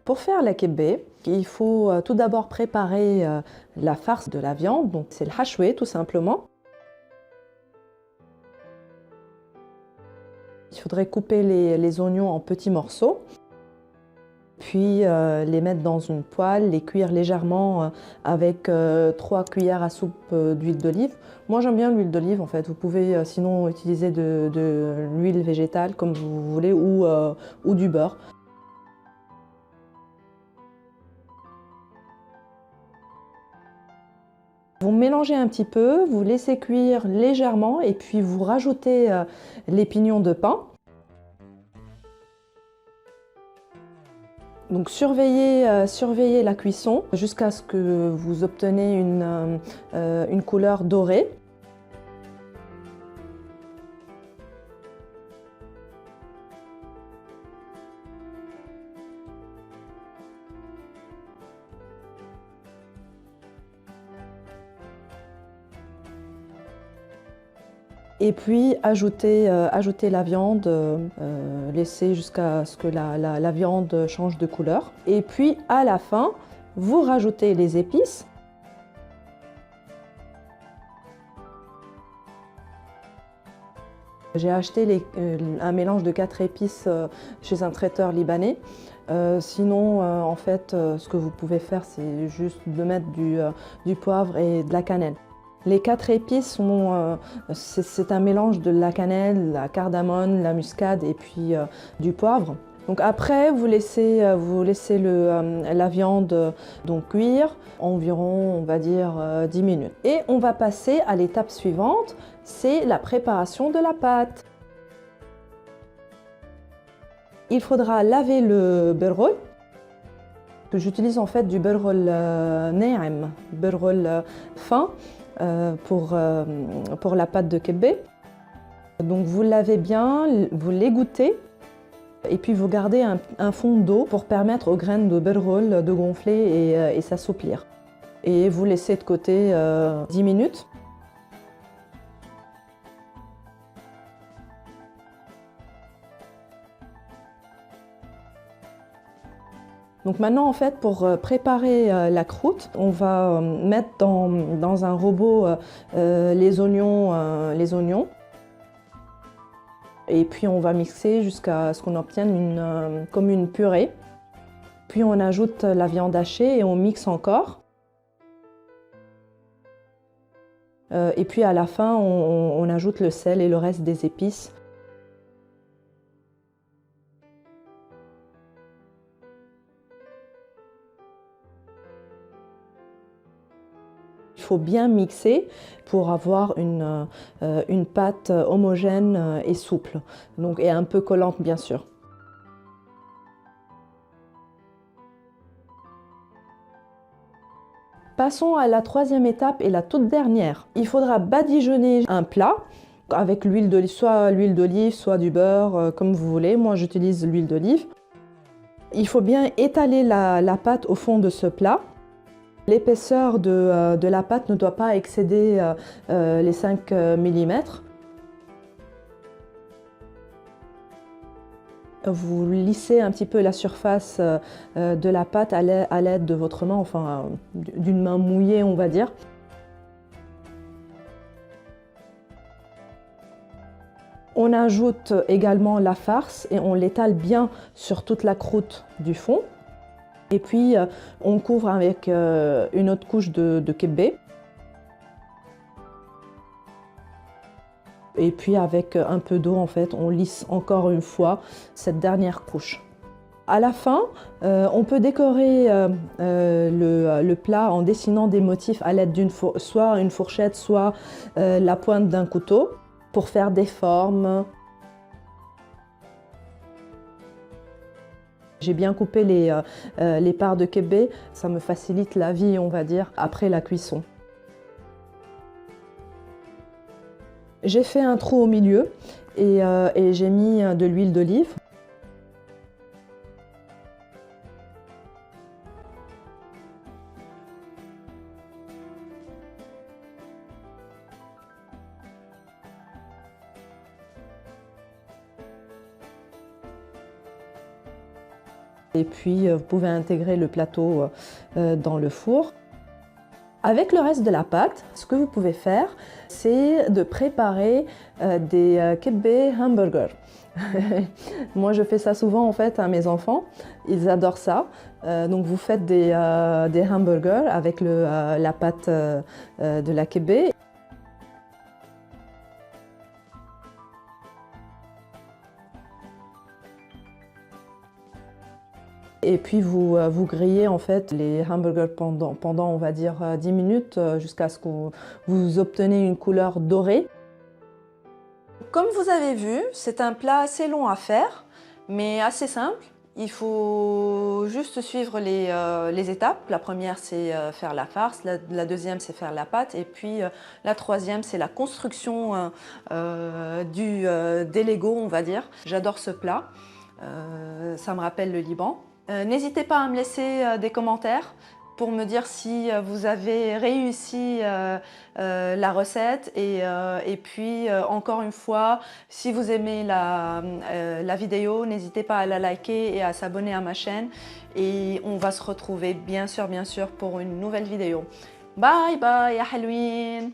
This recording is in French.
Pour faire la kebbe, il faut tout d'abord préparer la farce de la viande, donc c'est le hashwé tout simplement. Il faudrait couper les oignons en petits morceaux, puis les mettre dans une poêle, les cuire légèrement avec 3 cuillères à soupe d'huile d'olive. Moi j'aime bien l'huile d'olive en fait, vous pouvez sinon utiliser de l'huile végétale comme vous voulez ou du beurre. Vous mélangez un petit peu, vous laissez cuire légèrement et puis vous rajoutez les pignons de pain. Donc surveillez la cuisson jusqu'à ce que vous obtenez une couleur dorée. Et puis ajoutez la viande, laissez jusqu'à ce que la viande change de couleur. Et puis à la fin, vous rajoutez les épices. J'ai acheté un mélange de 4 épices chez un traiteur libanais. Sinon, en fait, ce que vous pouvez faire, c'est juste de mettre du poivre et de la cannelle. Les 4 épices, c'est un mélange de la cannelle, la cardamone, la muscade et puis du poivre. Donc après, vous laissez la viande donc cuire environ, on va dire, 10 minutes. Et on va passer à l'étape suivante, c'est la préparation de la pâte. Il faudra laver le berrol. J'utilise en fait du berrol naim, berrol fin pour la pâte de kebbe. Donc vous lavez bien, vous l'égouttez et puis vous gardez un fond d'eau pour permettre aux graines de berrol de gonfler et s'assouplir. Et vous laissez de côté 10 minutes. Donc maintenant, en fait, pour préparer la croûte, on va mettre dans un robot les oignons. Et puis on va mixer jusqu'à ce qu'on obtienne comme une purée. Puis on ajoute la viande hachée et on mixe encore. Et puis à la fin, on ajoute le sel et le reste des épices. Il faut bien mixer pour avoir une pâte homogène et souple, donc, et un peu collante bien sûr. Passons à la troisième étape et la toute dernière. Il faudra badigeonner un plat avec l'huile d'olive, soit l'huile d'olive, soit du beurre, comme vous voulez. Moi j'utilise l'huile d'olive. Il faut bien étaler la pâte au fond de ce plat. L'épaisseur de la pâte ne doit pas excéder les 5 mm. Vous lissez un petit peu la surface de la pâte à l'aide de votre main, enfin d'une main mouillée on va dire. On ajoute également la farce et on l'étale bien sur toute la croûte du fond. Et puis, on couvre avec une autre couche de kebbe. Et puis, avec un peu d'eau, en fait, on lisse encore une fois cette dernière couche. À la fin, on peut décorer le plat en dessinant des motifs à l'aide soit une fourchette, soit la pointe d'un couteau pour faire des formes. J'ai bien coupé les parts de kebbe, ça me facilite la vie, on va dire, après la cuisson. J'ai fait un trou au milieu et j'ai mis de l'huile d'olive. Et puis vous pouvez intégrer le plateau dans le four. Avec le reste de la pâte, ce que vous pouvez faire, c'est de préparer des kibbeh hamburgers. Moi, je fais ça souvent en fait à mes enfants. Ils adorent ça. Donc, vous faites des hamburgers avec la pâte de la kibbeh. Et puis vous grillez en fait les hamburgers pendant on va dire 10 minutes jusqu'à ce que vous obtenez une couleur dorée. Comme vous avez vu, c'est un plat assez long à faire, mais assez simple. Il faut juste suivre les étapes. La première, c'est faire la farce. La deuxième, c'est faire la pâte. Et puis la troisième, c'est la construction des Legos, on va dire. J'adore ce plat. Ça me rappelle le Liban. N'hésitez pas à me laisser des commentaires pour me dire si vous avez réussi la recette et puis encore une fois, si vous aimez la vidéo, n'hésitez pas à la liker et à s'abonner à ma chaîne et on va se retrouver bien sûr pour une nouvelle vidéo. Bye bye ya Halouin.